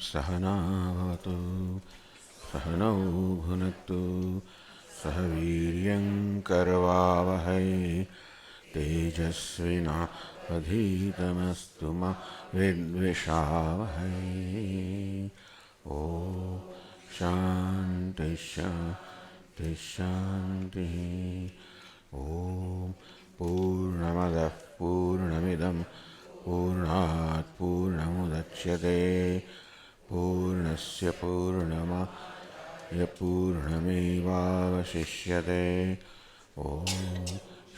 सहनावतु सहनौ भुनक्तु सह वीर्यं करवावहै तेजस्विनावधीतमस्तु मा विद्विषावहै। ॐ शान्ति शान्ति शान्तिः। ॐ पूर्णमदः पूर्णमिदं पूर्णात् पूर्णमुदच्यते पूर्णस्य पूर्णमादाय पूर्णमेवावशिष्यते। ॐ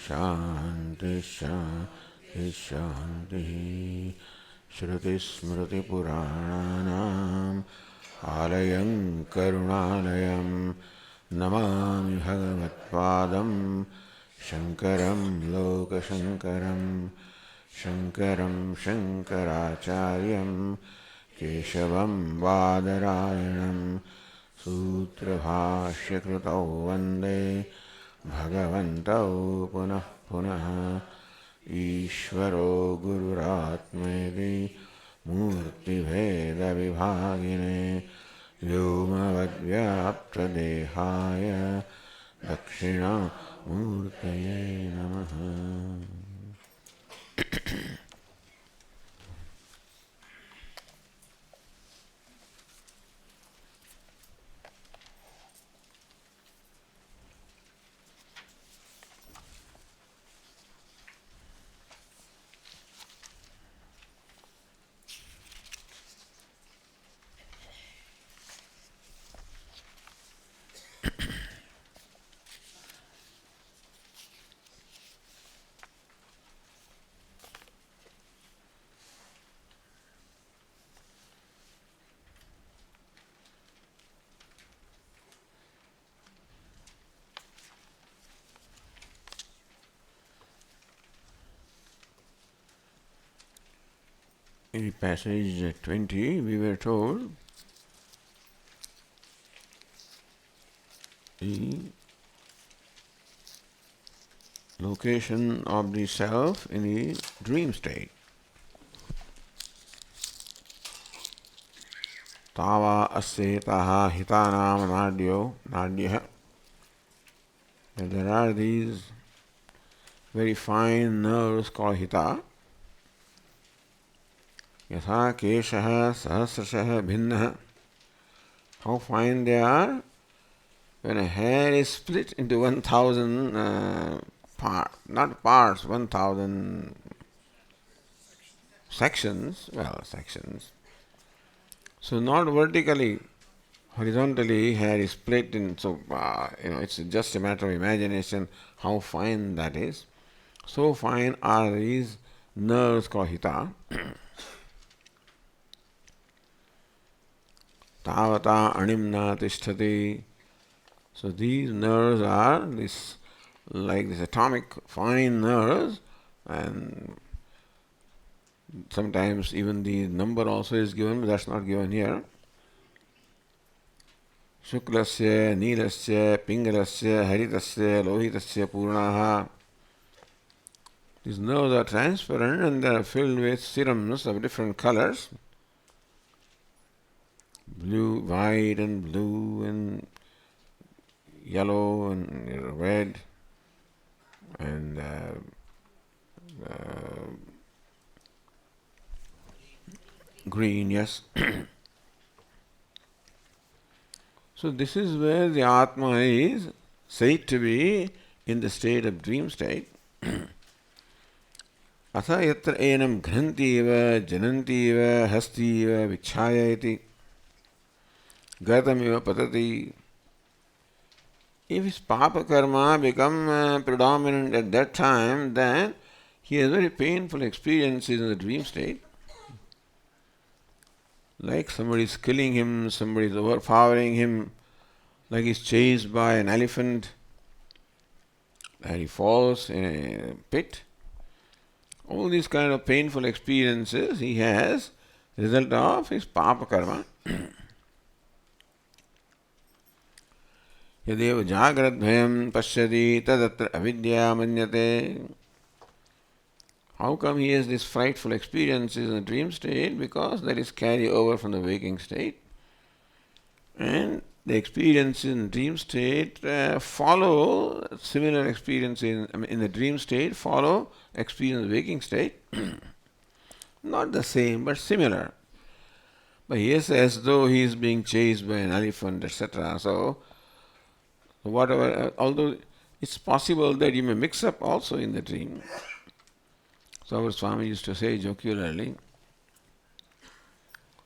शान्ति शान्ति शान्तिः। श्रुतिस्मृतिपुराणानाम् आलयं करुणालयं नमामि भगवत्पादं शङ्करं लोकशङ्करं शङ्करं शङ्कराचार्यं केशवं बादरायणं सूत्रभाष्यकृतौ वन्दे भगवन्तौ पुनः पुनः। ईश्वरो गुरुरात्मेति मूर्तिभेदविभागिने व्योमवद्व्याप्तदेहाय दक्षिणामूर्तये नमः। In passage 20, we were told the location of the self in the dream state. Tava asetaha hitanam nadyaha. There are these very fine nerves called hita. Yatha keshaha sahasrashaha bhinnaha. How fine they are. When a hair is split into 1,000 not parts, 1,000 sections, sections. So not vertically, horizontally hair is split in, so it's just a matter of imagination how fine that is. So fine are these nerves called hita. Tavata animna tishtati. So these nerves are like this atomic fine nerves, and sometimes even the number also is given, but that's not given here. Shuklasya, Neelasya, Pingalasya, Haritasya, Lohitasya, Purnaha. These nerves are transparent and they are filled with serums of different colors. Blue, white and blue and yellow and red and green, yes. So this is where the Atma is said to be in the state of dream state. Atha yatra enam ghranti eva jananti eva hasti eva vichhayati gatam eva patati. If his papa karma become predominant at that time, then he has very painful experiences in the dream state. Like somebody is killing him, somebody is overpowering him, like he is chased by an elephant and he falls in a pit. All these kind of painful experiences he has result of his papa karma. Yadev jagradbhyam pashyati tadatra avidya manyate. How come he has this frightful experiences in the dream state? Because that is carry over from the waking state. And the experience in dream state follow similar experience in the dream state, follow experience in the waking state. Not the same, but similar. But yes, as though he is being chased by an elephant, etc. So, whatever, although it's possible that you may mix up also in the dream. So our Swami used to say jocularly,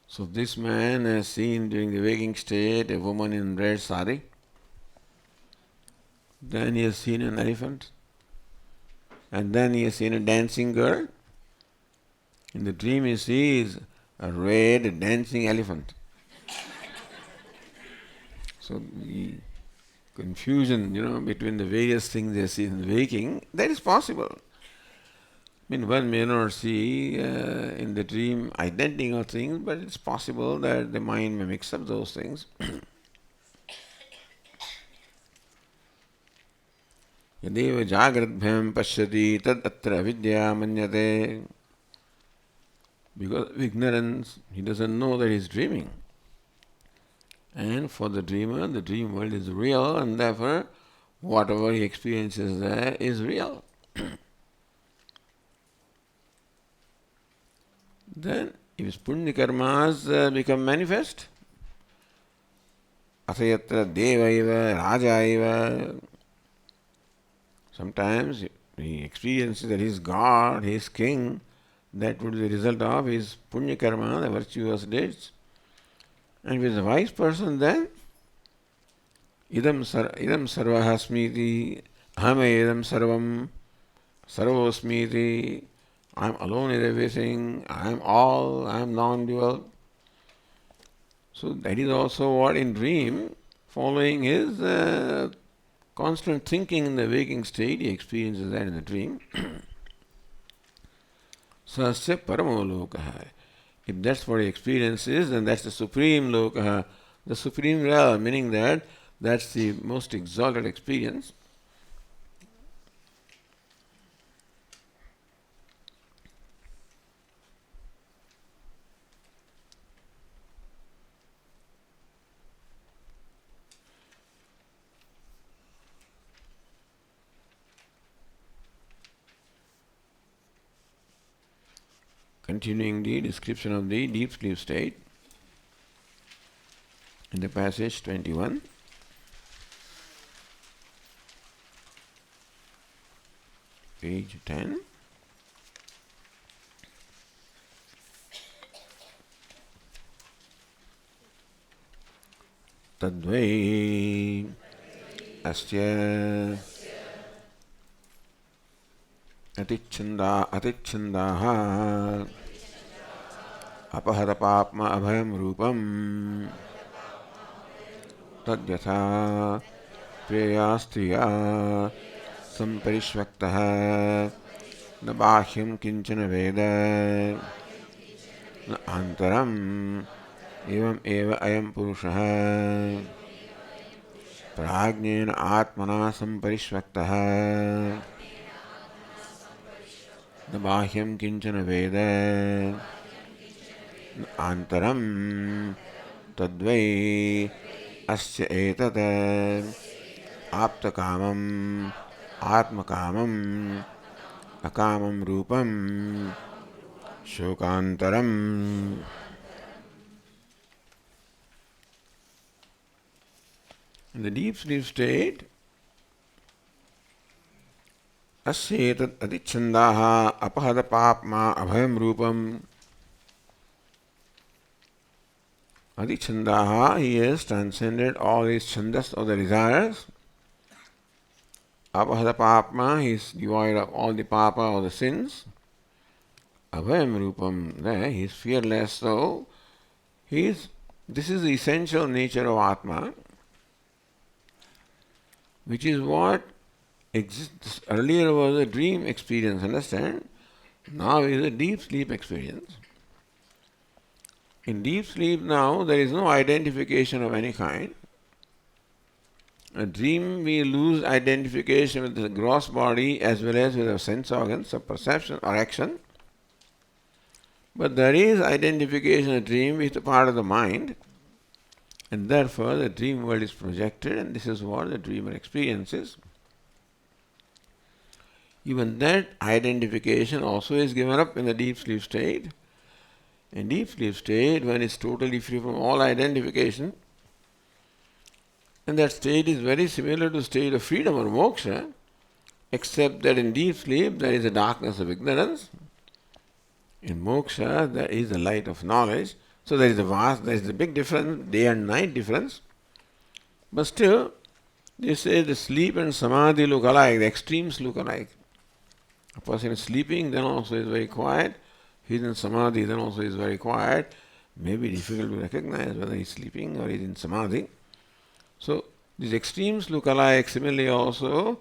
so this man has seen during the waking state a woman in red sari, then he has seen an elephant, and then he has seen a dancing girl. In the dream he sees a red dancing elephant. So the confusion, between the various things they see in the waking, that is possible. One may not see in the dream identical things, but it's possible that the mind may mix up those things. Yadeva jagradbhyam pashyati tad atra vidya manyate. Because of ignorance, he doesn't know that he is dreaming. And for the dreamer, the dream world is real, and therefore whatever he experiences there is real. Then, if his punya karmas become manifest, asayatra devaiva, rajaiva, sometimes he experiences that he is God, he is king, that would be the result of his punya karma, the virtuous deeds. And if he is a wise person, then idam sarvaha smiti, aham idam sarvam, sarvosmiti, I am alone in everything, I am all, I am non-dual. So that is also what in dream, following his constant thinking in the waking state, he experiences that in the dream. Sasya paramo lokaha. If that's what he experiences, then that's the supreme lokaha, the supreme realm, meaning that that's the most exalted experience. Continuing the description of the deep sleep state in the passage 21. Page 10. Tadvai asya atichandaha अपहरपाप्मा अभयम रूपम तद्यथा प्रेयास्त्रिया संपरिष्वक्तः न बाह्यं किंचन वेद न आन्तरम् एवं एव अयं पुरुषः प्राज्ञेन आत्मना संपरिष्वक्तः न बाह्यं किंचन वेद आन्तरं तद्वै अस्य एतत् आप्तकामम् आत्मकामम् अकामं रूपं शोकान्तरम्. In the deep sleep state, asya etat adichandaha apahada papma abhayam rupam. Adichandaha, he has transcended all his chandas or the desires. Apahada papma, he is devoid of all the papa or the sins. Abhayam rupam, there he is fearless. So this is the essential nature of Atma, which is what exists. Earlier was a dream experience, understand? Now is a deep sleep experience. In deep sleep now, there is no identification of any kind. A dream, we lose identification with the gross body as well as with our sense organs of perception or action. But there is identification in a dream with a part of the mind, and therefore the dream world is projected, and this is what the dreamer experiences. Even that identification also is given up in the deep sleep state. In deep sleep state, when it's totally free from all identification, and that state is very similar to state of freedom or moksha, except that in deep sleep there is a darkness of ignorance. In moksha there is the light of knowledge. So there is a big difference, day and night difference. But still, they say the sleep and samadhi look alike, the extremes look alike. A person is sleeping, then also is very quiet. He is in samadhi, then also is very quiet. May be difficult to recognize whether he is sleeping or he is in samadhi. So these extremes look alike. Similarly also,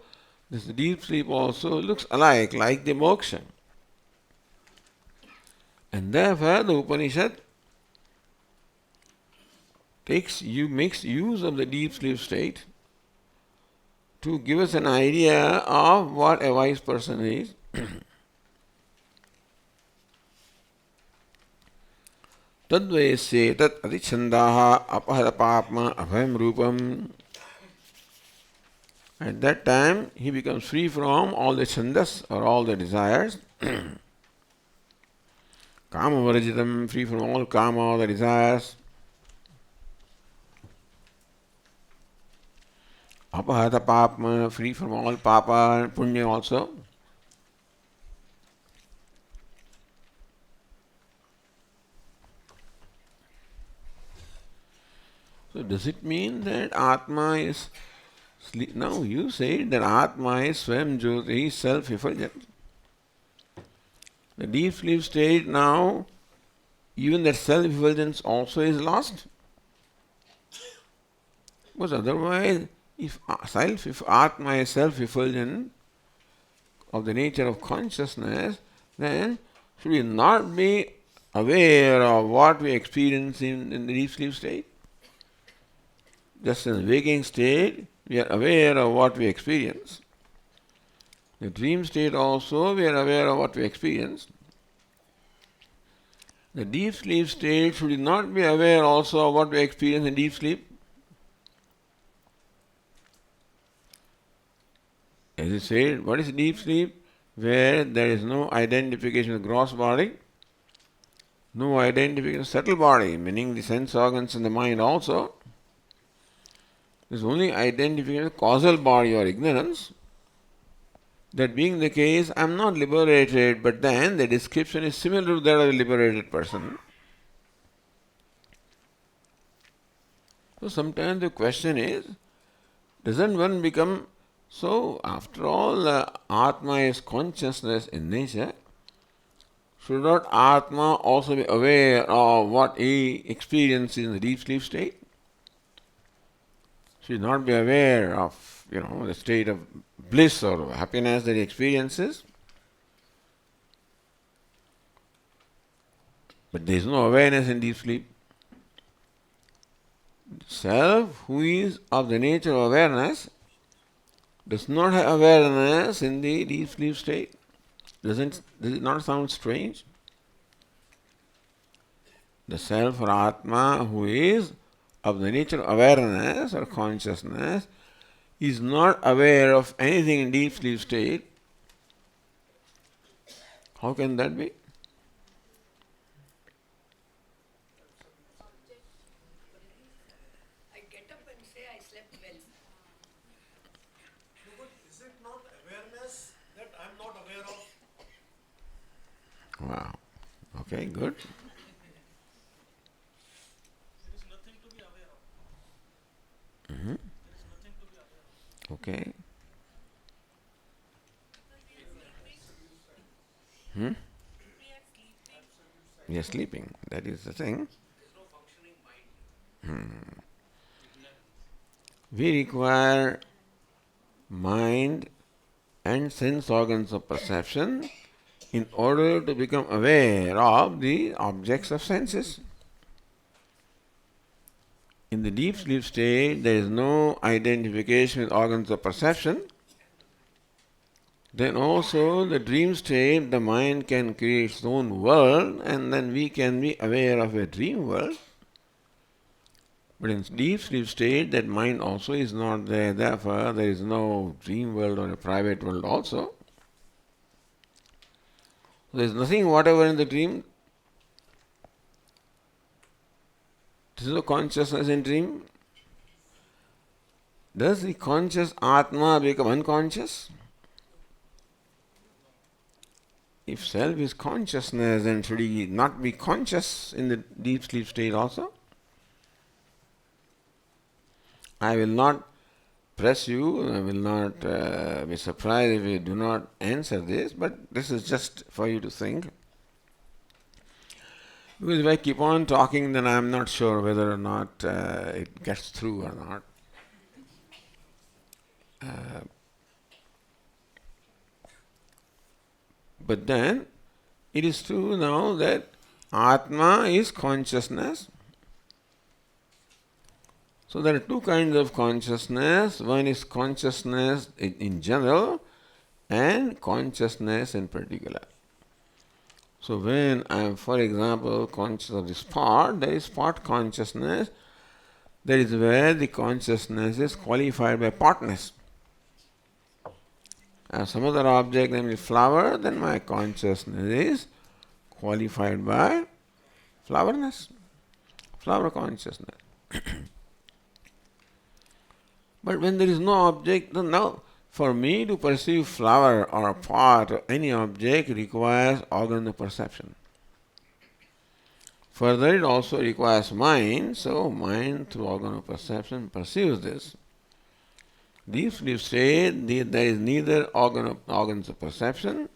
this deep sleep also looks alike, like the moksha. And therefore the Upanishad makes use of the deep sleep state to give us an idea of what a wise person is. Tadvayasye tat adichandaha apaharapapma abhayam rupam. At that time, he becomes free from all the chandas or all the desires. Kama varajitam, free from all kama, all the desires. Apahata papma, free from all papa and punya also. So does it mean that Atma is sleep? Now you say that Atma is Swam Jyoti, self-effulgent. The deep sleep state now, even that self-effulgence also is lost. Because otherwise, if Atma is self-effulgent of the nature of consciousness, then should we not be aware of what we experience in the deep sleep state? Just in the waking state, we are aware of what we experience. The dream state also, we are aware of what we experience. The deep sleep state, should we not be aware also of what we experience in deep sleep? As I said, what is deep sleep? Where there is no identification of the gross body, no identification of subtle body, meaning the sense organs and the mind also. There is only identification of causal body or ignorance. That being the case, I am not liberated, but then the description is similar to that of a liberated person. So sometimes the question is, doesn't one become so? After all, Atma is consciousness in nature. Should not Atma also be aware of what he experiences in the deep sleep state? Should he not be aware of, the state of bliss or happiness that he experiences? But there is no awareness in deep sleep. Self, who is of the nature of awareness, does not have awareness in the deep sleep state. Does it not sound strange? The self or Atma, who is of the nature of awareness or consciousness, is not aware of anything in deep sleep state. How can that be? I get up and say I slept well. No, but is it not awareness that I am not aware of? Wow. Okay, good. There is nothing to be aware of. Mm-hmm. There is nothing to be aware of. Okay. Hmm? We are sleeping. That is the thing. There is no functioning mind. We require mind and sense organs of perception in order to become aware of the objects of senses. in the deep sleep state there is no identification with organs of perception, then also the dream state, the mind can create its own world and then we can be aware of a dream world. But in deep sleep state, that mind also is not there, therefore there is no dream world or a private world also. There is nothing whatever in the dream. There is no consciousness in dream. Does the conscious Atma become unconscious? If self is consciousness, then should he not be conscious in the deep sleep state also? I will not press you, I will not be surprised if you do not answer this, but this is just for you to think. Because if I keep on talking, then I am not sure whether or not it gets through or not. But then, it is true now that Atma is consciousness. So there are two kinds of consciousness. One is consciousness in general and consciousness in particular. So when I am, for example, conscious of the spot, there is spot consciousness. That is where the consciousness is qualified by partness. As some other object, namely flower, then my consciousness is qualified by flowerness, flower consciousness. But when there is no object, then now for me to perceive flower or pot or any object requires organ of perception. Further, it also requires mind, so mind through organ of perception perceives this. Deep sleep state, there is neither organs of perception,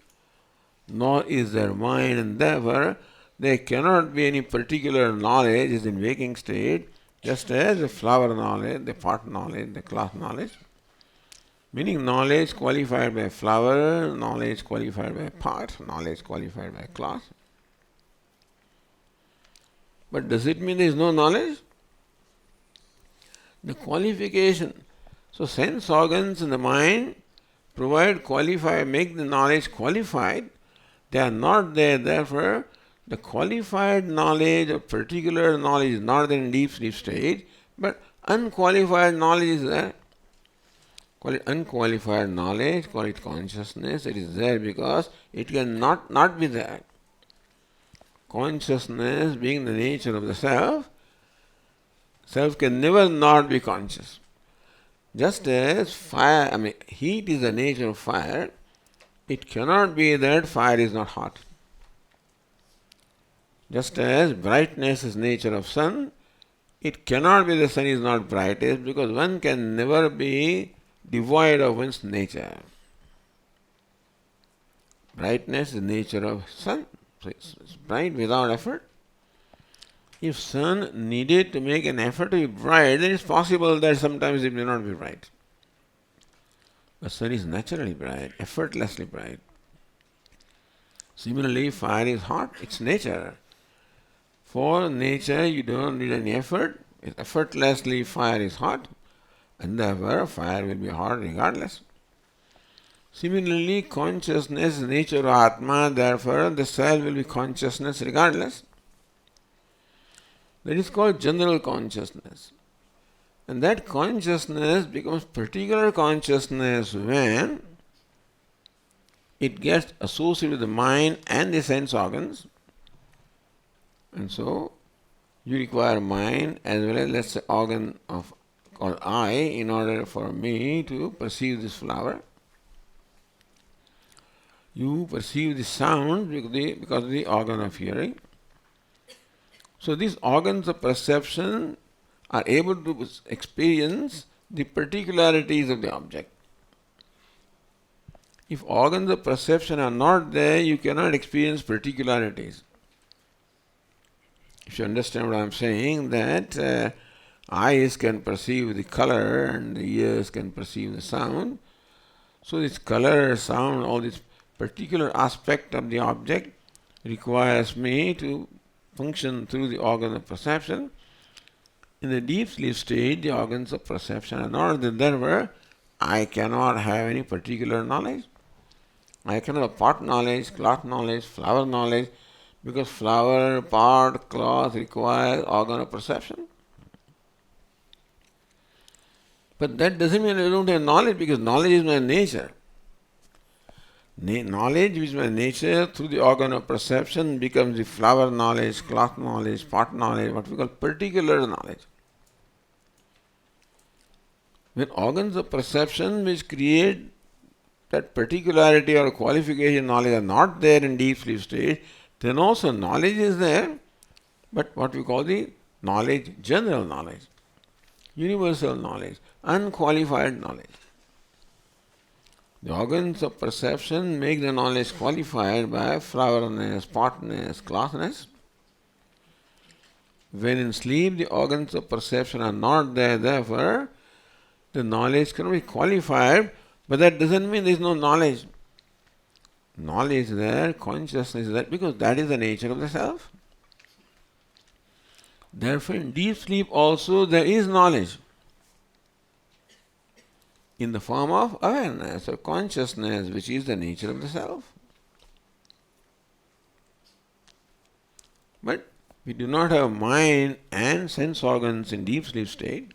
nor is there mind, and therefore there cannot be any particular knowledge as in waking state, just as the flower knowledge, the pot knowledge, the cloth knowledge. Meaning knowledge qualified by flower, knowledge qualified by pot, knowledge qualified by cloth. But does it mean there is no knowledge? The qualification. So sense organs in the mind make the knowledge qualified. They are not there, therefore the qualified knowledge of particular knowledge is not there in deep sleep state, but unqualified knowledge is there. Call it unqualified knowledge, call it consciousness. It is there because it can not be there. Consciousness being the nature of the self, self can never not be conscious. Just as heat is the nature of fire, it cannot be that fire is not hot. Just as brightness is nature of sun, it cannot be the sun is not brightest because one can never be devoid of one's nature. Brightness is nature of sun, so it's bright without effort. If sun needed to make an effort to be bright, then it's possible that sometimes it may not be bright. But sun is naturally bright, effortlessly bright. Similarly, fire is hot, it's nature. For nature, you don't need any effort. Effortlessly, fire is hot, and therefore fire will be hot regardless. Similarly, consciousness is the nature of Atma, therefore the self will be consciousness regardless. That is called general consciousness. And that consciousness becomes particular consciousness when it gets associated with the mind and the sense organs. And so, you require mind as well as, let's say, organ of called eye in order for me to perceive this flower. You perceive the sound because of the organ of hearing. So these organs of perception are able to experience the particularities of the object. If organs of perception are not there, you cannot experience particularities. If you understand what I am saying, that eyes can perceive the color and the ears can perceive the sound. So this color, sound, all this particular aspect of the object requires me to function through the organ of perception. In the deep sleep state, the organs of perception are not there where I cannot have any particular knowledge. I cannot have pot knowledge, cloth knowledge, flower knowledge, because flower, pot, cloth require organ of perception. But that doesn't mean I don't have knowledge, because knowledge is my nature. Knowledge which is my nature through the organ of perception becomes the flower knowledge, cloth knowledge, pot knowledge, what we call particular knowledge. When organs of perception which create that particularity or qualification knowledge are not there in deep sleep state, then also knowledge is there, but what we call the knowledge, general knowledge, universal knowledge, unqualified knowledge. The organs of perception make the knowledge qualified by flowerness, potness, clothness. When in sleep the organs of perception are not there, therefore the knowledge cannot be qualified, but that doesn't mean there is no knowledge. Knowledge is there, consciousness is there, because that is the nature of the self. Therefore in deep sleep also there is knowledge in the form of awareness or consciousness, which is the nature of the self. But we do not have mind and sense organs in deep sleep state.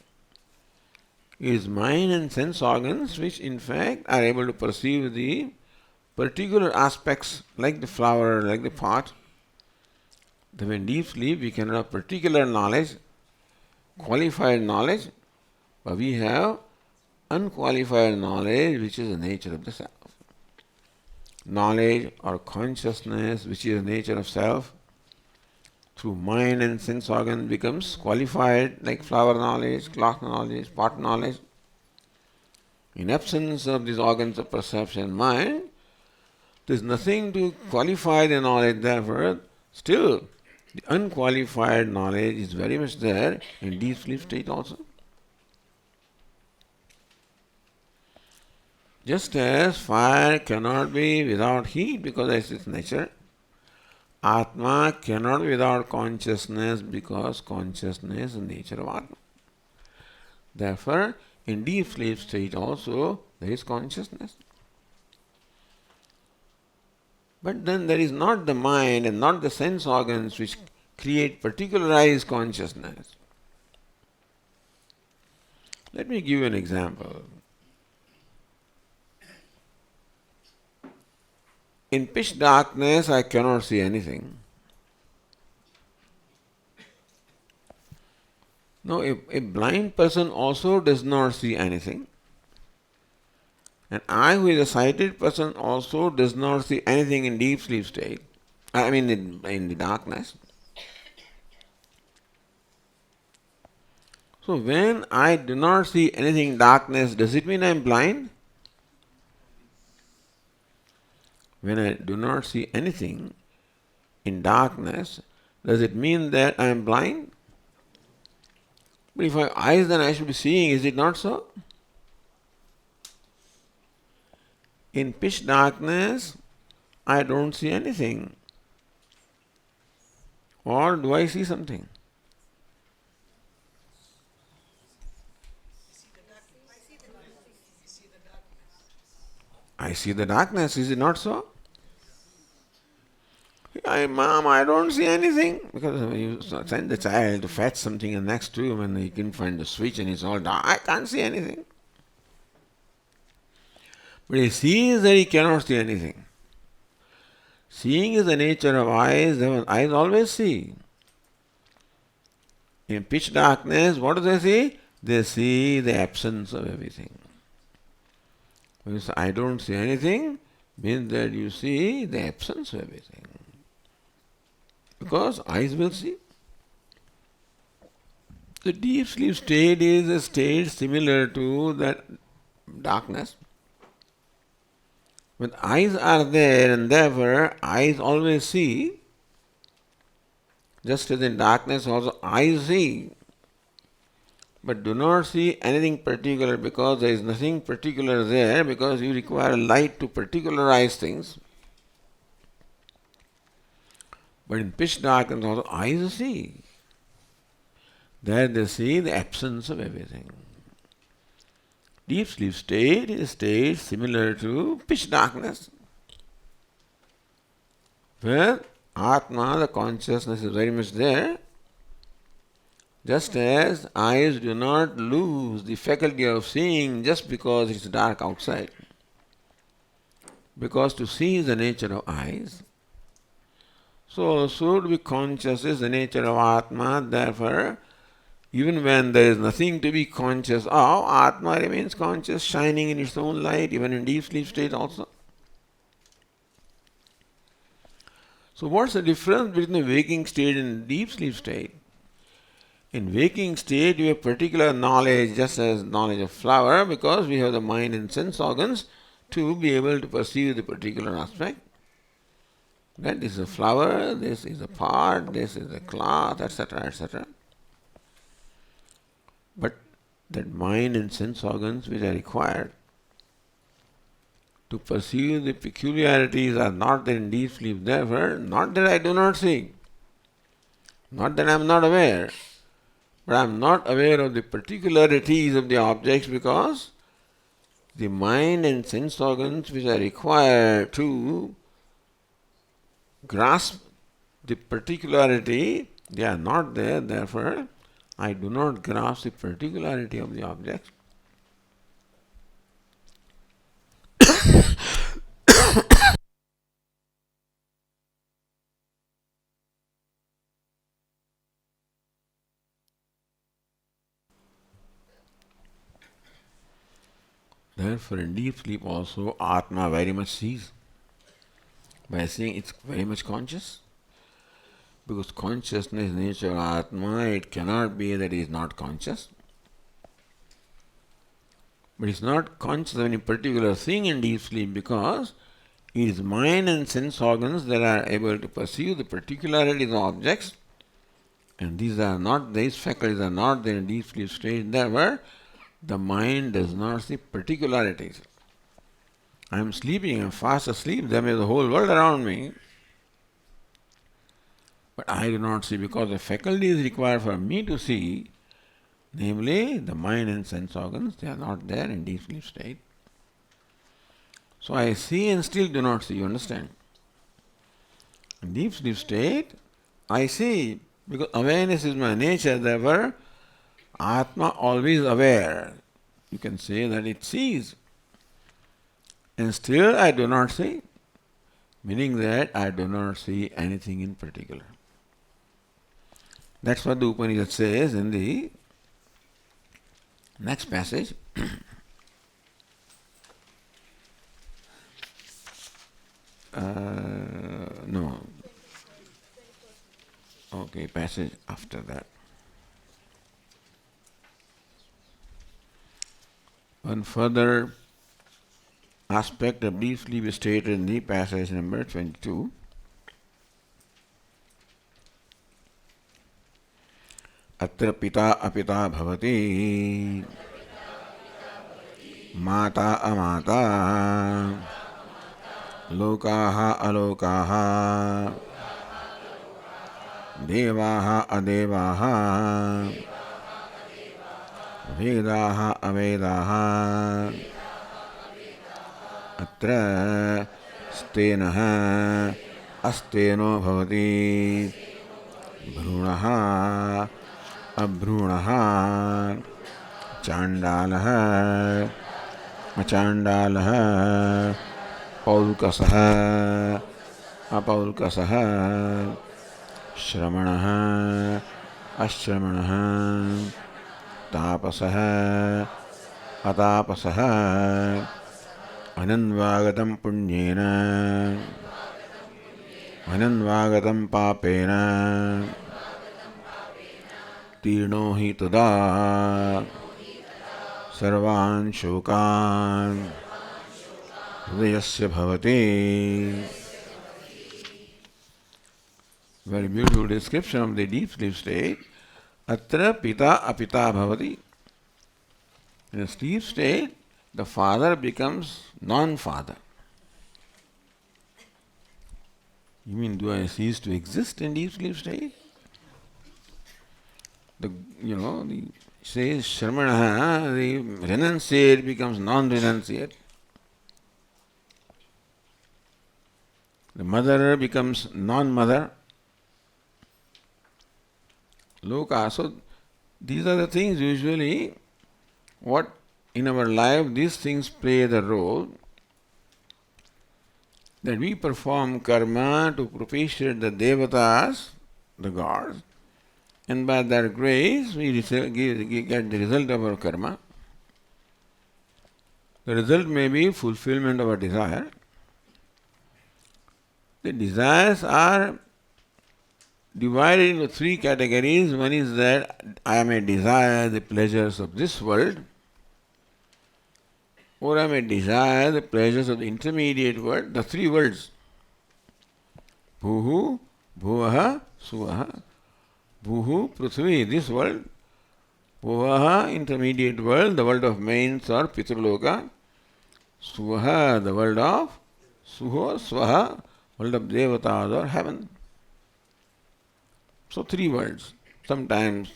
It is mind and sense organs which in fact are able to perceive the particular aspects like the flower, like the pot. That when deep sleep we cannot have particular knowledge, qualified knowledge, but we have unqualified knowledge which is the nature of the self. Knowledge or consciousness which is the nature of self through mind and sense organ becomes qualified like flower knowledge, cloth knowledge, pot knowledge. In absence of these organs of perception, mind, there is nothing to qualify the knowledge, therefore still the unqualified knowledge is very much there in deep sleep state also. Just as fire cannot be without heat because that's its nature, Atma cannot be without consciousness because consciousness is the nature of Atma. Therefore, in deep sleep state also there is consciousness. But then there is not the mind and not the sense organs which create particularized consciousness. Let me give you an example. In pitch darkness, I cannot see anything. No, a blind person also does not see anything. And I, who is a sighted person, also does not see anything in deep sleep state. I mean, in the darkness. So when I do not see anything in darkness, does it mean I am blind? When I do not see anything in darkness, does it mean that I am blind? But if I have eyes, then I should be seeing, is it not so? In pitch darkness, I don't see anything. Or do I see something? I see the darkness, is it not so? Mom, I don't see anything. Because you send the child to fetch something and next to him and he can find the switch and it's all dark. I can't see anything. But he sees that he cannot see anything. Seeing is the nature of eyes. Eyes always see. In pitch darkness, what do they see? They see the absence of everything. When you say, I don't see anything, means that you see the absence of everything. Because eyes will see. The deep sleep state is a state similar to that darkness. When eyes are there and therefore eyes always see, just as in darkness also eyes see, but do not see anything particular because there is nothing particular there because you require light to particularize things. But in pitch darkness also eyes see. There they see the absence of everything. Deep sleep state is a state similar to pitch darkness, where Atma, the consciousness, is very much there, just as eyes do not lose the faculty of seeing just because it's dark outside. Because to see is the nature of eyes. So to be conscious is the nature of Atma, therefore even when there is nothing to be conscious of, Atma remains conscious, shining in its own light, even in deep sleep state also. So what's the difference between the waking state and deep sleep state? In waking state, we have particular knowledge, just as knowledge of flower, because we have the mind and sense organs to be able to perceive the particular aspect. That this is a flower, this is a pot, this is a cloth, etc., etc. But that mind and sense organs which are required to perceive the peculiarities are not there in deep sleep. Therefore, not that I do not see, not that I am not aware, but I am not aware of the particularities of the objects because the mind and sense organs which are required to grasp the particularity, they are not there. Therefore, I do not grasp the particularity of the object. Therefore, in deep sleep also, Atma very much sees. By saying it's very much conscious. Because consciousness, nature of Atma, it cannot be that it is not conscious. But it's not conscious of any particular thing in deep sleep because it is mind and sense organs that are able to perceive the particularities of objects, and these faculties are not there in deep sleep state. Therefore, the mind does not see particularities. I am sleeping, I am fast asleep, there may be the whole world around me, but I do not see because the faculty is required for me to see, namely the mind and sense organs, they are not there in deep sleep state. So I see and still do not see, you understand? In deep sleep state, I see because awareness is my nature, therefore Atma always aware. You can say that it sees. And still I do not see, meaning that I do not see anything in particular. That's what the Upanishad says in the next passage. No. Okay, passage after that. One further aspect of deep sleep is stated in the passage number 22. Atra pita apita bhavati mata amata lokaha alokaha devaha adevaha vedaha avedaha atra stenaha asteno bhavati भ्रूणः अभ्रूणः चाण्डालः अचाण्डालः पौल्कसः अपौल्कसः श्रमणः अश्रमणः तापसः अतापसः अनन्वागतं पुण्येन अनन्वागतं पापेन तीर्णो हि तदा सर्वान् शोकान् हृदयस्य भवति. Very beautiful description of the deep sleep state. Atra pita apita bhavati. In a sleep state, the father becomes non-father. You mean, do I cease to exist in deep sleep state? the says Shramana, the renunciate becomes non-renunciate. The mother becomes non-mother. Loka. So these are the things usually what in our life these things play the role that we perform karma to propitiate the devatas, the gods, and by that grace we get the result of our karma. The result may be fulfillment of a desire. The desires are divided into three categories. One is that I may desire the pleasures of this world, or I may desire the pleasures of the intermediate world, the three worlds. Bhuhu, Bhuvaha, Suvaha. Bhuhu, Prithvi, this world. Bhuvaha, intermediate world, the world of mains or Pitraloka. Suvaha, the world of Suho, Swaha, world of Devatas or heaven. So three worlds, sometimes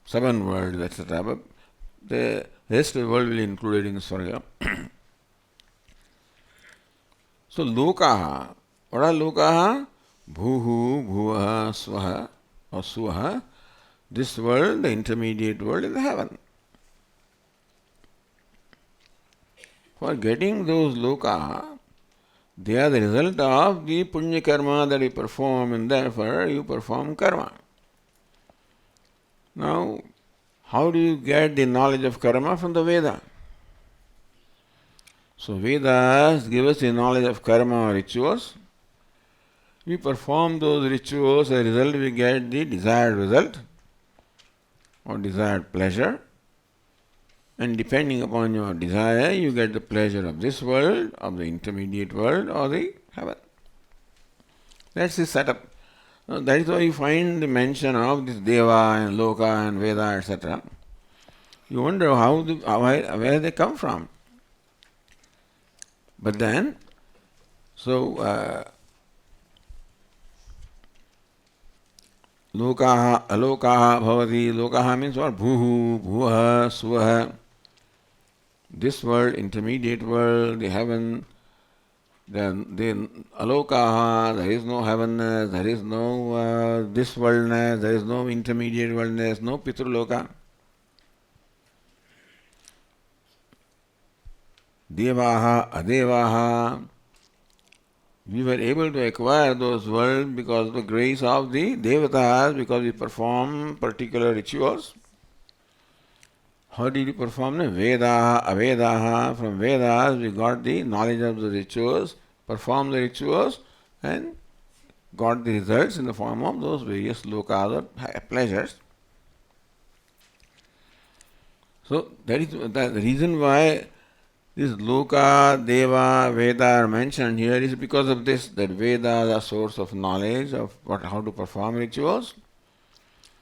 7 worlds, etc. But the rest of the world will be included in Swarga. So lokaha, what are lokaha? Bhuhu, bhuvaha, swaha or suvaha. This world, the intermediate world, is the heaven. For getting those lokaha, they are the result of the punya karma that you perform, and therefore you perform karma. Now, how do you get the knowledge of karma? From the Veda. So Vedas give us the knowledge of karma rituals. We perform those rituals, as a result we get the desired result or desired pleasure. And depending upon your desire, you get the pleasure of this world, of the intermediate world, or the heaven. That's the setup. That is why you find the mention of this Deva and Loka and Veda, etc. You wonder where they come from. But then, Lokaha, Alokaha, Bhavati. Lokaha means what? Bhuhu, Bhuvaha, Suvaha. This world, intermediate world, the heaven. Then the Alokaha, there is no heavenness, there is no this worldness, there is no intermediate worldness, no Pitraloka. Devaha, Adevaha. We were able to acquire those worlds because of the grace of the Devatas, because we perform particular rituals. How did we perform them? Vedaha, Avedaha. From Vedas we got the knowledge of the rituals, performed the rituals, and got the results in the form of those various lokas or pleasures. So that is the reason why this Loka, Deva, Veda are mentioned here is because of this, that Veda is a source of knowledge of how to perform rituals.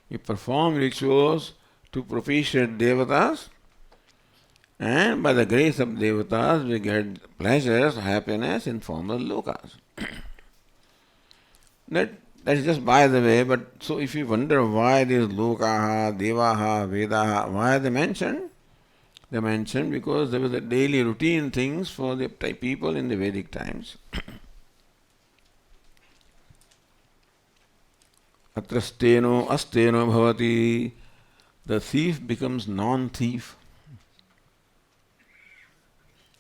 We perform rituals to propitiate Devatas, and by the grace of Devatas we get pleasures, happiness in form of Lokas. That is just by the way, but so if you wonder why these Lokaha, Devaha, Vedaha, why are they mentioned? They mentioned because there was a daily routine things for the people in the Vedic times. Atrasteno asteno bhavati. The thief becomes non-thief.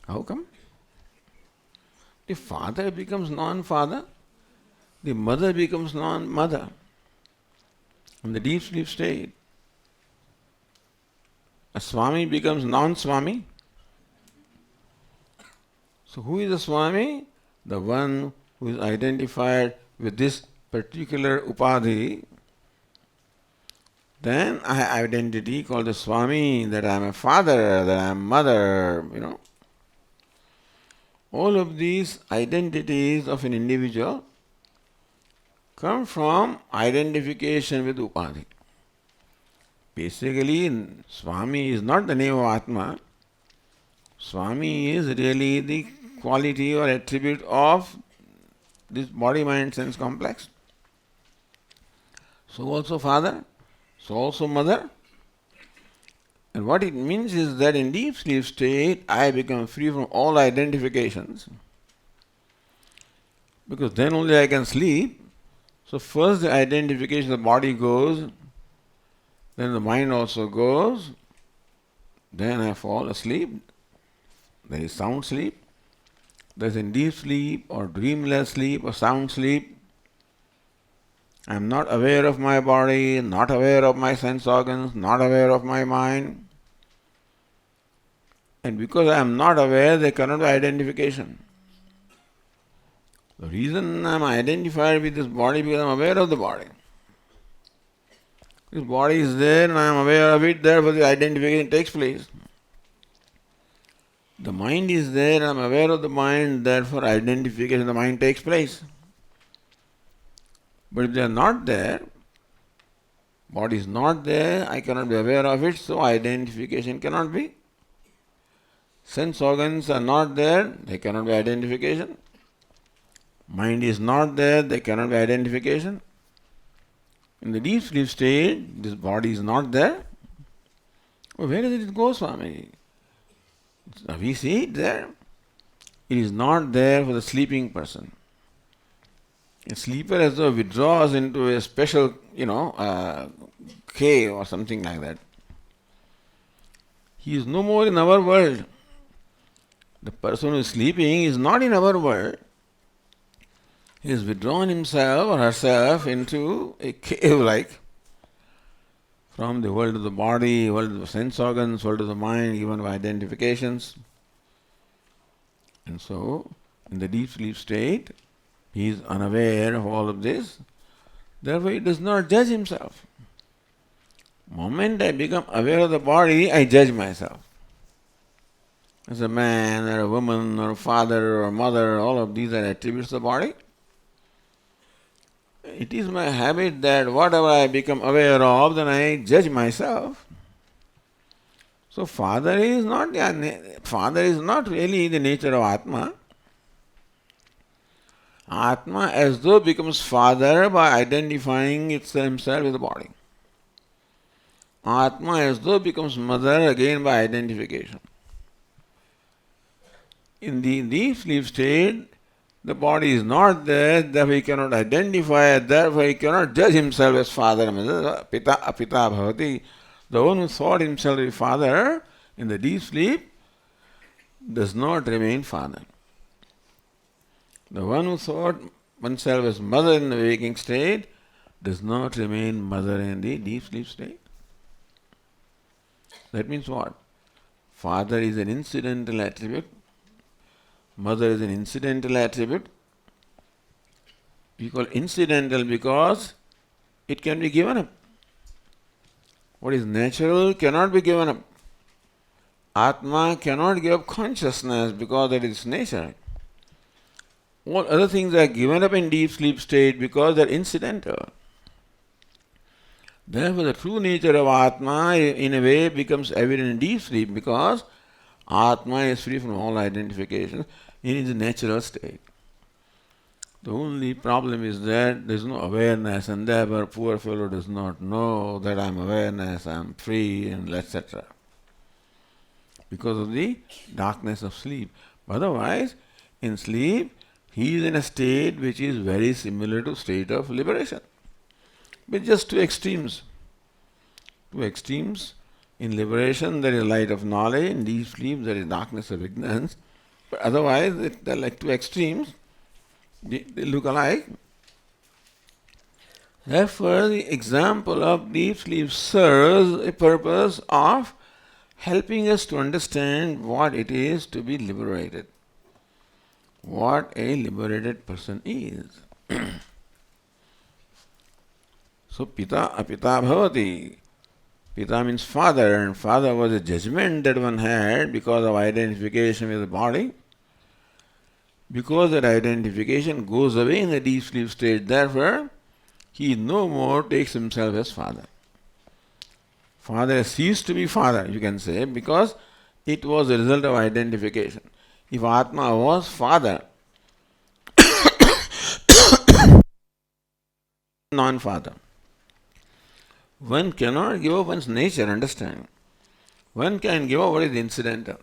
How come? The father becomes non-father. The mother becomes non-mother. In the deep sleep state. A Swami becomes non-Swami. So who is a Swami? The one who is identified with this particular upadhi. Then I have identity called the Swami, that I am a father, that I am mother, All of these identities of an individual come from identification with upadhi. Basically, Swami is not the name of Atma. Swami is really the quality or attribute of this body, mind, sense complex. So also Father. so also mother. And what it means is that in deep sleep state, I become free from all identifications. Because then only I can sleep. So first the identification, the body goes, then the mind also goes, then I fall asleep. There is sound sleep. There is in deep sleep or dreamless sleep or sound sleep. I am not aware of my body, not aware of my sense organs, not aware of my mind. And because I am not aware, there cannot be identification. The reason I am identified with this body is because I am aware of the body. This body is there and I am aware of it, therefore the identification takes place. The mind is there and I am aware of the mind, therefore identification of the mind takes place. But if they are not there, body is not there, I cannot be aware of it, so identification cannot be. Sense organs are not there, they cannot be identification. Mind is not there, there cannot be identification. In the deep sleep state, this body is not there. Well, where does it go, Swami? We see it there. It is not there for the sleeping person. A sleeper as though withdraws into a special, cave or something like that. He is no more in our world. The person who is sleeping is not in our world. He has withdrawn himself or herself into a cave from the world of the body, world of the sense organs, world of the mind, given by identifications. And so, in the deep sleep state, he is unaware of all of this. Therefore, he does not judge himself. The moment I become aware of the body, I judge myself. As a man or a woman or a father or a mother, all of these are attributes of the body. It is my habit that whatever I become aware of, then I judge myself. So father is not really the nature of Atma. Atma as though becomes father by identifying himself with the body. Atma as though becomes mother again by identification. In the deep sleep state, the body is not there, therefore he cannot identify, therefore he cannot judge himself as father. Pita apita bhavati. The one who thought himself as father in the deep sleep does not remain father. The one who thought oneself as mother in the waking state does not remain mother in the deep sleep state. That means what? Father is an incidental attribute. Mother is an incidental attribute. We call incidental because it can be given up. What is natural cannot be given up. Atma cannot give up consciousness because that is nature. All other things are given up in deep sleep state because they are incidental. Therefore, the true nature of Atma in a way becomes evident in deep sleep because Atma is free from all identifications in its natural state. The only problem is that there is no awareness, and therefore poor fellow does not know that I am awareness, I am free, and etc. Because of the darkness of sleep. Otherwise, in sleep, he is in a state which is very similar to state of liberation. But just two extremes. Two extremes. In liberation, there is light of knowledge. In deep sleep, there is darkness of ignorance. But otherwise, they are like two extremes. They look alike. Therefore, the example of deep sleep serves a purpose of helping us to understand what it is to be liberated. What a liberated person is. So, Pita apita bhavati. Pita means father, and father was a judgment that one had because of identification with the body. Because that identification goes away in the deep sleep state, therefore, he no more takes himself as father. Father has ceased to be father, you can say, because it was a result of identification. If Atma was father, non-father. One cannot give up one's nature, understand? One can give up what is incidental.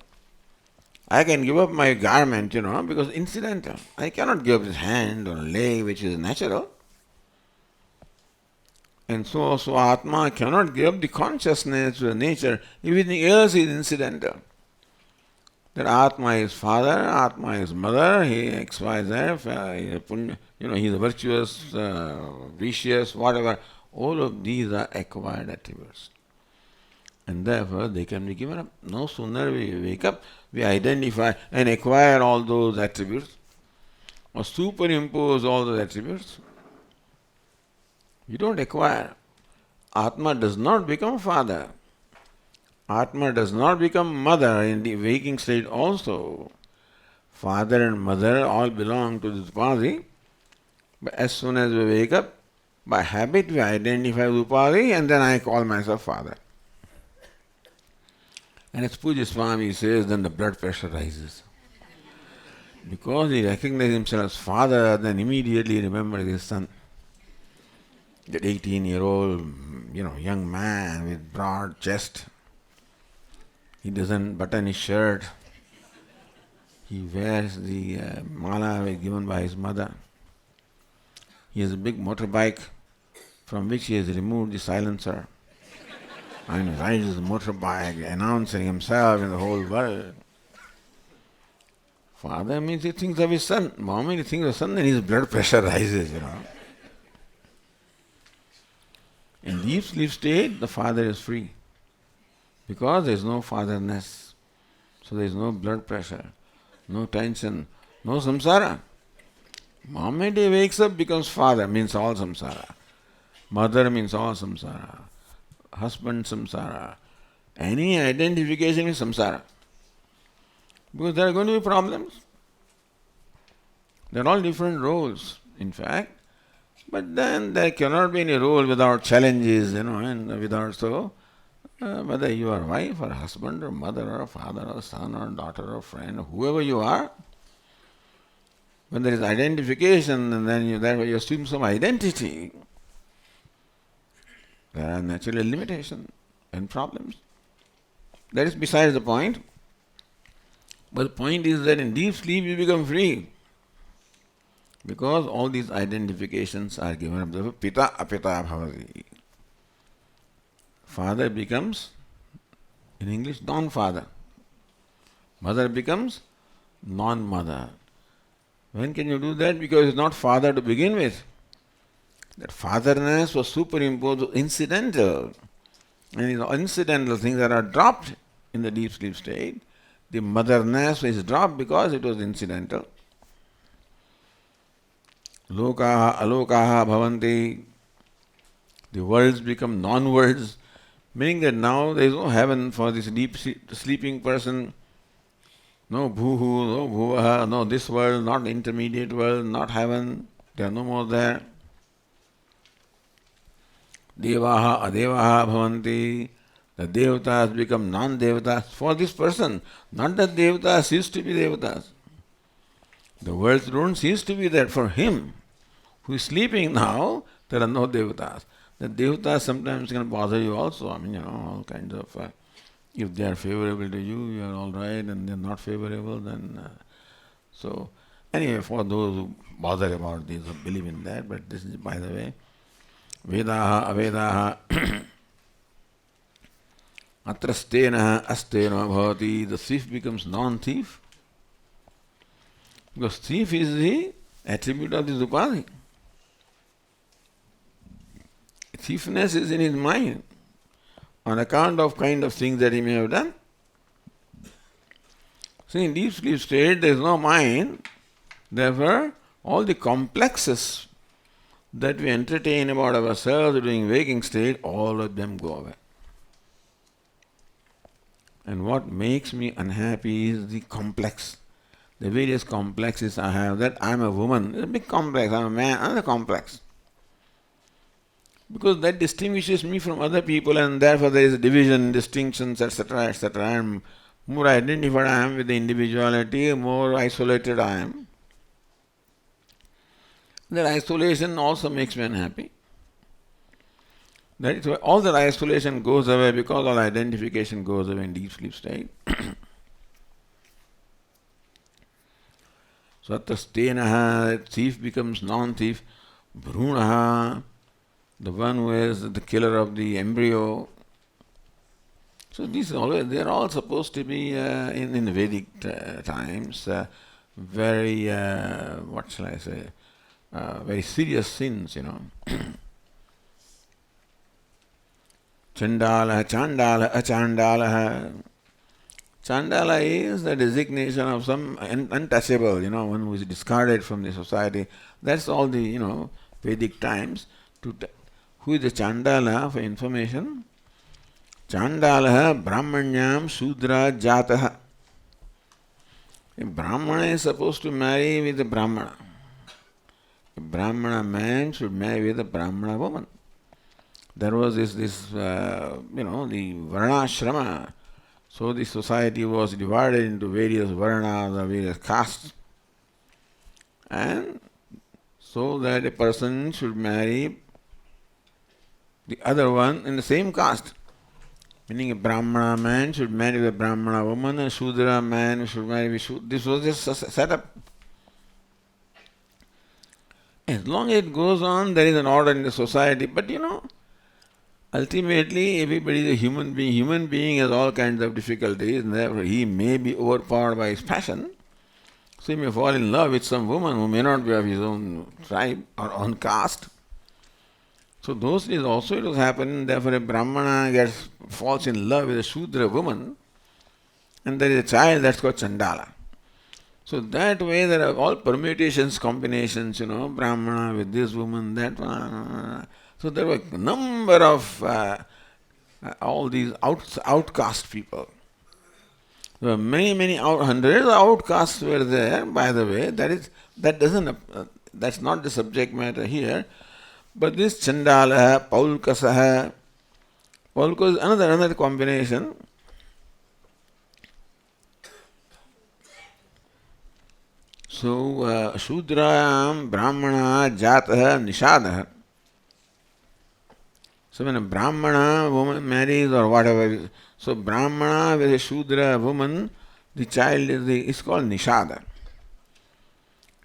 I can give up my garment, because incidental. I cannot give up his hand or leg, which is natural. And so Atma cannot give up the consciousness, the nature. Everything else is incidental. That Atma is father, Atma is mother, he X, Y, Z, he is virtuous, vicious, whatever. All of these are acquired attributes. And therefore they can be given up. No sooner we wake up, we identify and acquire all those attributes, or superimpose all those attributes. You don't acquire. Atma does not become father. Atma does not become mother in the waking state also. Father and mother all belong to this upadhi. But as soon as we wake up, by habit we identify with upadhi and then I call myself father. And as Puja Swami says, then the blood pressure rises. Because he recognizes himself as father, then immediately remembers his son. That 18-year-old, young man with broad chest. He doesn't button his shirt. He wears the mala given by his mother. He has a big motorbike from which he has removed the silencer. And rides the motorbike, announcing himself in the whole world. Father means he thinks of his son. Mom he thinks of his son, then his blood pressure rises, In deep sleep state, the father is free. Because there is no fatherness. So there is no blood pressure, no tension, no samsara. Moment he wakes up, becomes father, means all samsara. Mother means all samsara. Husband samsara. Any identification is samsara. Because there are going to be problems. There are all different roles, in fact. But then there cannot be any role without challenges, and without whether you are wife or husband or mother or father or son or daughter or friend, whoever you are, when there is identification and then you assume some identity, there are naturally limitations and problems. That is besides the point. But the point is that in deep sleep you become free. Because all these identifications are given up. The pita apita bhavati. Father becomes, in English, non-father. Mother becomes non-mother. When can you do that? Because it's not father to begin with. That fatherness was superimposed, incidental. And these incidental things that are dropped in the deep sleep state. The motherness is dropped because it was incidental. Lokaha, alokaha bhavanti. The worlds become non-worlds, meaning that now there is no heaven for this deep sleeping person. No bhuhu, no bhuvaha, no this world, not intermediate world, not heaven. There are no more there. Devaha, adevaha bhavanti. The devatas become non-devatas for this person. Not that devatas cease to be devatas. The worlds don't cease to be there for him. Who is sleeping now, there are no devatas. The devatas sometimes can bother you also. All kinds of... if they are favorable to you, you are all right, and they are not favorable, then... So, anyway, for those who bother about this or believe in that, but this is, by the way, Vedaha, Avedaha, Atra stena, astena bhavati, the thief becomes non-thief. Because thief is the attribute of this upadhi. Thiefness is in his mind on account of kind of things that he may have done. See, in deep sleep state there is no mind, therefore all the complexes that we entertain about ourselves during waking state, all of them go away. And what makes me unhappy is the complex. The various complexes I have, that I am a woman, it's a big complex, I am a man, another complex. Because that distinguishes me from other people and therefore there is a division, distinctions, etc., etc. And more identified I am with the individuality, more isolated I am. That isolation also makes me unhappy. That is why all that isolation goes away, because all identification goes away in deep sleep state. Satastenaha, thief becomes non-thief. Bhrunaha, the one who is the killer of the embryo. So these always, they are all supposed to be in Vedic times very, what shall I say, very serious sins, Chandala, Chandala, Achandala. Chandala is the designation of some untouchable, one who is discarded from the society. That's all the, Vedic times. Who is the Chandala, for information? Chandala Brahmanyam Shudra Jataha. A Brahmana is supposed to marry with a Brahmana. A Brahmana man should marry with a Brahmana woman. There was the Varnashrama. So the society was divided into various Varnas or various castes. And so that a person should marry the other one in the same caste. Meaning a Brahmana man should marry a Brahmana woman, a Shudra man should marry a Shudra. This was just a setup. As long as it goes on, there is an order in the society. But ultimately everybody is a human being. Human being has all kinds of difficulties, and therefore he may be overpowered by his passion. So he may fall in love with some woman who may not be of his own tribe or own caste. So those days also it was happening. Therefore a Brahmana falls in love with a Shudra woman, and there is a child that's called Chandala. So that way there are all permutations, combinations, Brahmana with this woman, that one. So there were a number of all these outcast people. There were many hundreds of outcasts were there, by the way. That's not the subject matter here. But this Chandala, Paulkasaha, Paulka is another combination. So, Shudrayam, Brahmana, Jataha, Nishadaha. So when a Brahmana woman marries or whatever, so Brahmana with a Shudra woman, the child is called Nishada.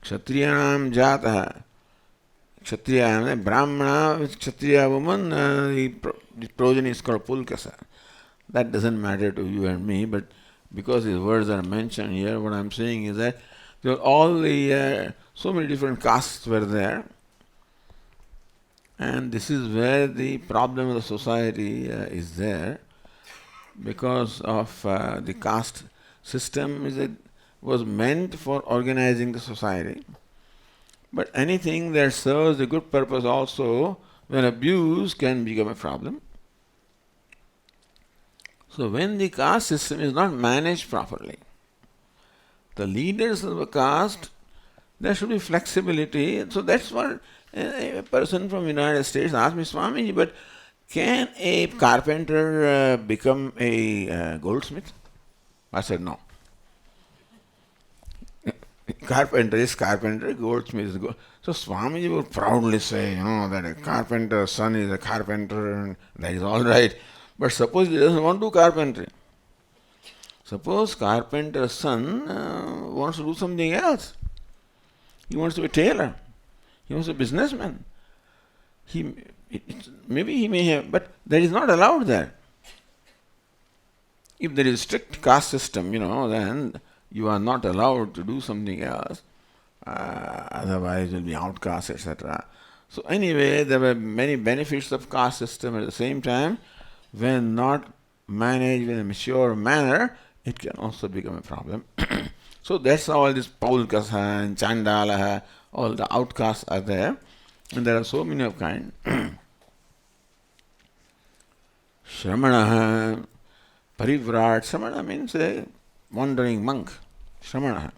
Kshatriyanam Jataha. Kshatriya, Brahmana with Kshatriya woman, the progeny is called Pulkasa. That doesn't matter to you and me, but because these words are mentioned here, what I'm saying is that there were all the, so many different castes were there. And this is where the problem of the society is there, because of the caste system was meant for organizing the society. But anything that serves a good purpose also, when abused, can become a problem. So when the caste system is not managed properly, the leaders of the caste, there should be flexibility. So that's what a person from the United States asked me, Swami, but can a carpenter become a goldsmith? I said no. Carpenter is carpenter, goldsmith is gold. So Swamiji would proudly say, that a carpenter's son is a carpenter, and that is all right. But suppose he doesn't want to do carpentry. Suppose carpenter's son wants to do something else. He wants to be a tailor. He wants to be a businessman. Maybe he may have, but that is not allowed there. If there is a strict caste system, then you are not allowed to do something else. Otherwise you will be outcast, etc. So anyway, there were many benefits of caste system. At the same time, when not managed in a mature manner, it can also become a problem. So that's how all this Paulkasa and Chandala, all the outcasts are there. And there are so many of kind. Shramana, Parivrat. Shramana means a wandering monk. Shramana.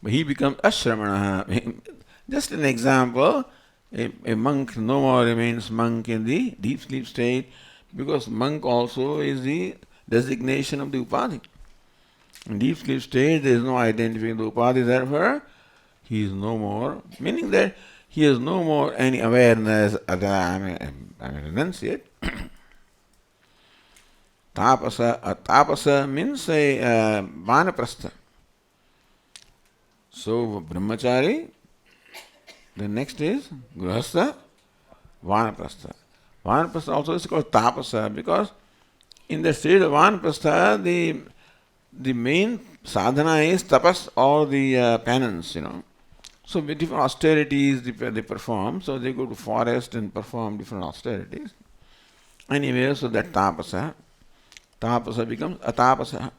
But he becomes Ashramana. Just an example, a monk no more remains monk in the deep sleep state, because monk also is the designation of the upadhi. In deep sleep state, there is no identifying the upadhi, therefore he is no more. Meaning that he has no more any awareness that I'm a renunciate. Tapasa means a vanaprastha. So brahmachari, the next is grihastha, vanaprastha. Vanaprastha also is called tapasa because in the state of vanaprastha, the main sadhana is tapas or the penance, So with different austerities they perform. So they go to forest and perform different austerities. Anyway, so that tapasa becomes atapasa.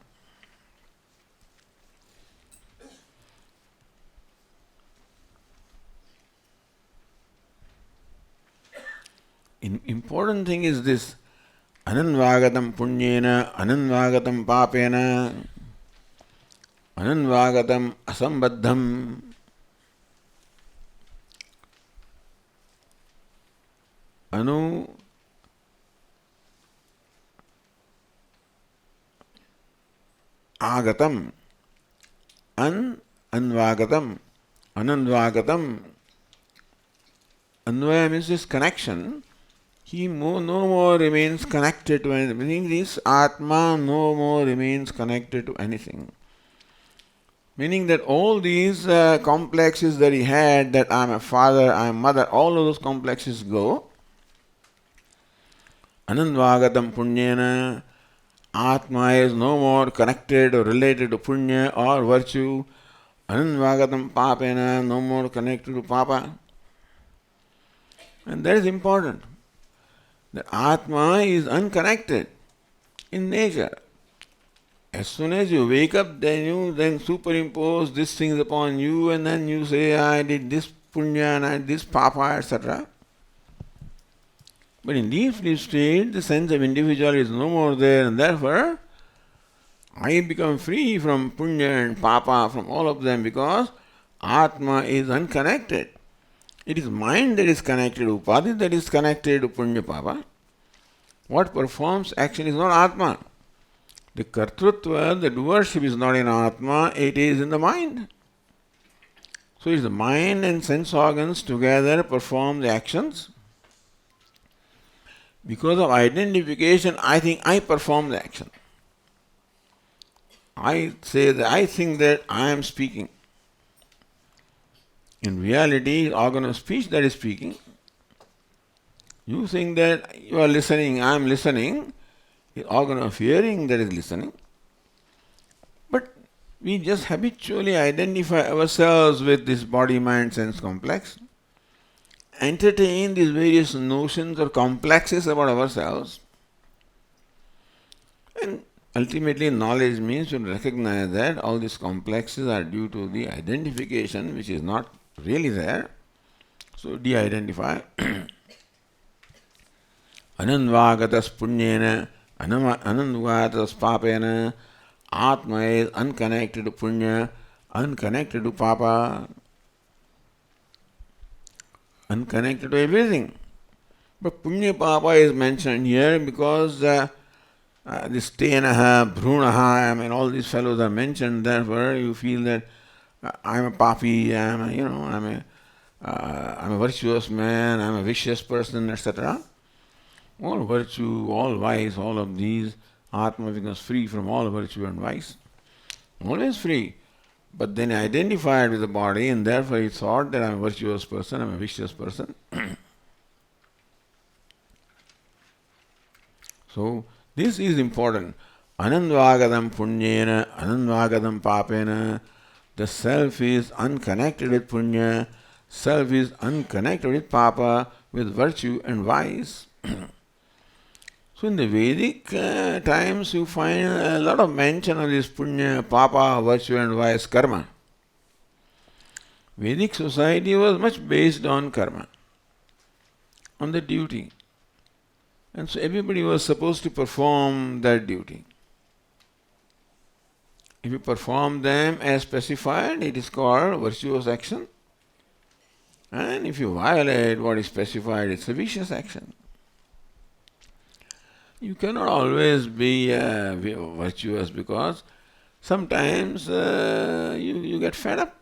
Important thing is this: ananvagatam punyena, ananvagatam papena, ananvagatam asambaddham. Anu agatam, anvagatam, ananvagatam. Anvaya means this connection. He no more remains connected to anything. Meaning this Atma no more remains connected to anything. Meaning that all these complexes that he had, that I am a father, I am mother, all of those complexes go. Anandvagatam punyena, Atma is no more connected or related to punya or virtue. Anandvagatam papena, no more connected to papa. And that is important. The Atma is unconnected in nature. As soon as you wake up, then you then superimpose these things upon you, and then you say, I did this punya and I did this papa, etc. But in deep sleep state, the sense of individual is no more there, and therefore I become free from punya and papa, from all of them, because Atma is unconnected. It is mind that is connected, upadhi that is connected to punya papa. What performs action is not Atma. The kartrutva, the doership is not in Atma, it is in the mind. So it's the mind and sense organs together perform the actions. Because of identification, I think I perform the action. I think that I am speaking. In reality, it's organ of speech that is speaking. You think that you are listening, I am listening. It's organ of hearing that is listening. But we just habitually identify ourselves with this body, mind, sense complex. Entertain these various notions or complexes about ourselves. And ultimately, knowledge means to recognize that all these complexes are due to the identification which is not really there. So, de-identify. Anandvagatas punyena, anandvagatas papena, Atma is unconnected to punya, unconnected to papa, unconnected to everything. But punya papa is mentioned here because this tenaha, bhrunaha, all these fellows are mentioned. Therefore, you feel that I'm a papi, I'm a virtuous man, I'm a vicious person, etc. All virtue, all vice, all of these, Atma becomes free from all virtue and vice. Always free. But then identified with the body, and therefore he thought that I'm a virtuous person, I'm a vicious person. So, this is important. Anandvagadam punyena, anandvagadam papena. The self is unconnected with punya, self is unconnected with papa, with virtue and vice. So in the Vedic times you find a lot of mention of this punya, papa, virtue and vice, karma. Vedic society was much based on karma, on the duty. And so everybody was supposed to perform that duty. If you perform them as specified, it is called virtuous action. And if you violate what is specified, it's a vicious action. You cannot always be virtuous because sometimes you get fed up.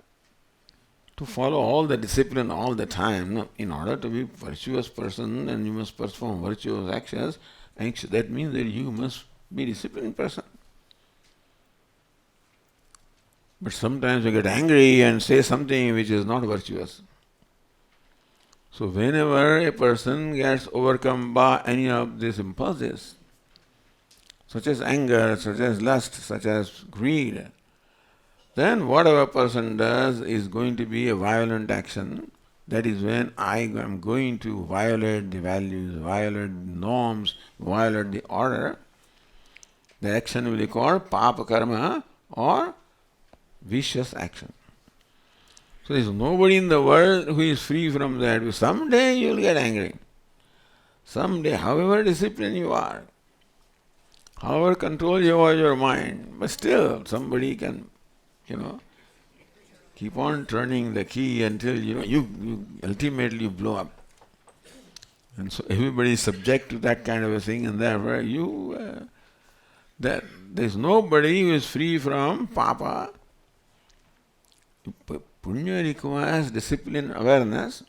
to follow all the discipline all the time. No, in order to be virtuous person, then you must perform virtuous actions. That means that you must be disciplined person. But sometimes you get angry and say something which is not virtuous. So whenever a person gets overcome by any of these impulses, such as anger, such as lust, such as greed, then whatever person does is going to be a violent action. That is when I am going to violate the values, violate the norms, violate the order. The action will be called papa karma or vicious action. So there is nobody in the world who is free from that. Someday you will get angry. Someday, however disciplined you are, however control you over your mind, but still somebody can, keep on turning the key until you ultimately you blow up. And so everybody is subject to that kind of a thing, and therefore there is nobody who is free from papa. Punya requires discipline, awareness.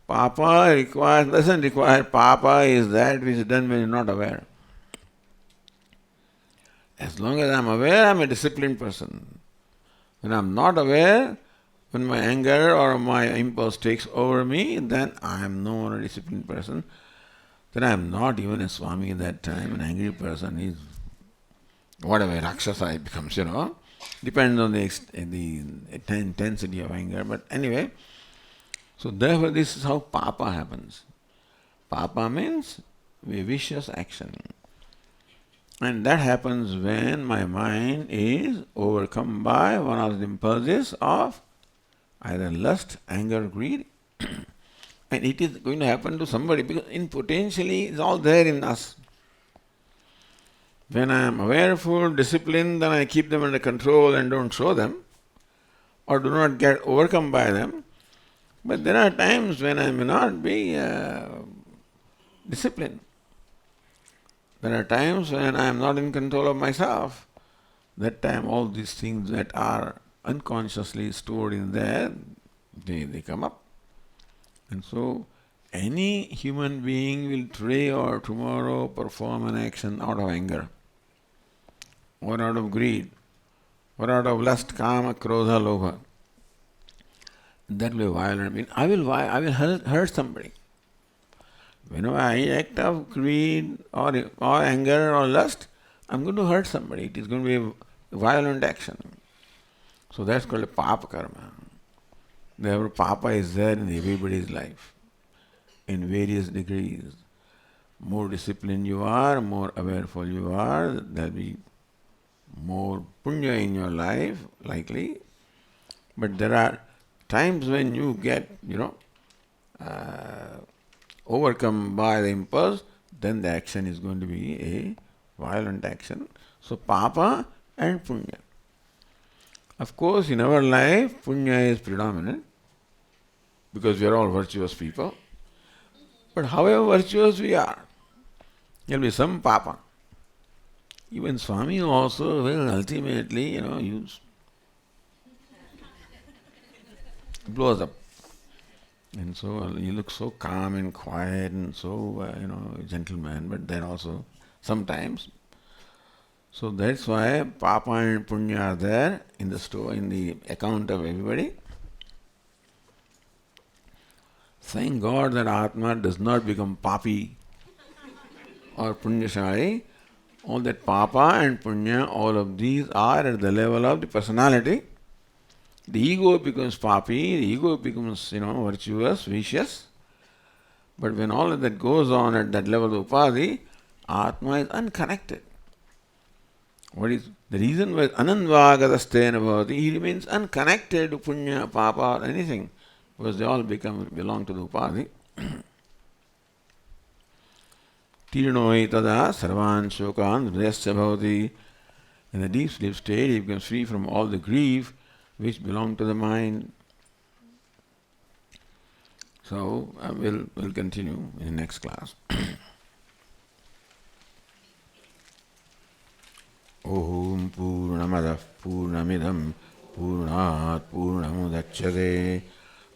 Papa doesn't require. Papa is that which is done when you're not aware. As long as I'm aware, I'm a disciplined person. When I'm not aware, when my anger or my impulse takes over me, then I am no more a disciplined person. Then I am not even a Swami at that time. An angry person is whatever Rakshasa it becomes, Depends on the intensity of anger. But anyway, so therefore this is how papa happens. Papa means a vicious action. And that happens when my mind is overcome by one of the impulses of either lust, anger, greed. And it is going to happen to somebody because potentially it's all there in us. When I am awareful, disciplined, then I keep them under control and don't show them or do not get overcome by them. But there are times when I may not be disciplined. There are times when I am not in control of myself. That time all these things that are unconsciously stored in there, they come up. And so any human being will today or tomorrow perform an action out of anger, or out of greed, or out of lust, kama, krodha, lobha. That will be violent. I will hurt somebody. Whenever I act of greed or anger or lust, I'm going to hurt somebody. It is going to be a violent action. So that's called a papa karma. Therefore, papa is there in everybody's life, in various degrees. More disciplined you are, more awareful you are, there will be more punya in your life, likely. But there are times when you get, overcome by the impulse, then the action is going to be a violent action. So papa and punya. Of course, in our life, punya is predominant because we are all virtuous people. But however virtuous we are, there will be some papa. Even Swami also will ultimately, blows up. And so you look so calm and quiet and so, gentleman, but then also sometimes. So that's why papa and punya are there in the story, in the account of everybody. Thank God that Atma does not become papi or punyashali. All that papa and punya, all of these are at the level of the personality. The ego becomes papi, the ego becomes, virtuous, vicious. But when all of that goes on at that level of upadhi, Atma is unconnected. What is the reason why anandvagadastena bhavati? He remains unconnected to punya, papa or anything, because they all belong to the upadhi. Tirnoi tada sarvan shokan hridayasya bhavati. In the deep sleep state, he becomes free from all the grief which belong to the mind. So we'll continue in the next class. Om Purnamadah Purnamidam पूर्णात् पूर्णमुदच्यते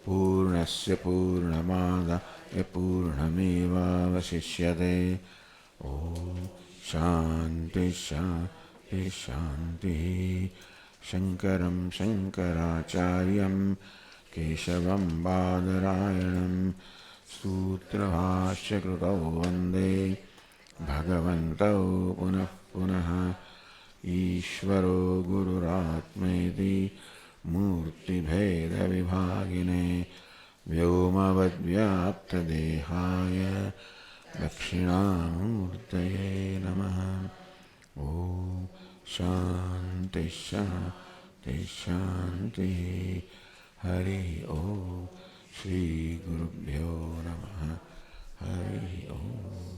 पूर्णस्य पूर्णमादाय पूर्णमेवावशिष्यते ॐ शान्ति शान्ति शान्तिः शङ्करं शङ्कराचार्यं केशवं बादरायणं सूत्रभाष्यकृतौ वन्दे भगवन्तौ पुनः पुनः ईश्वरो गुरुरात्मेति मूर्तिभेदविभागिने व्योमवद्व्याप्तदेहाय दक्षिणामूर्तये नमः ॐ शान्ति शान्ति शान्तिः हरिः ॐ श्रीगुरुभ्यो नमः हरिः ॐ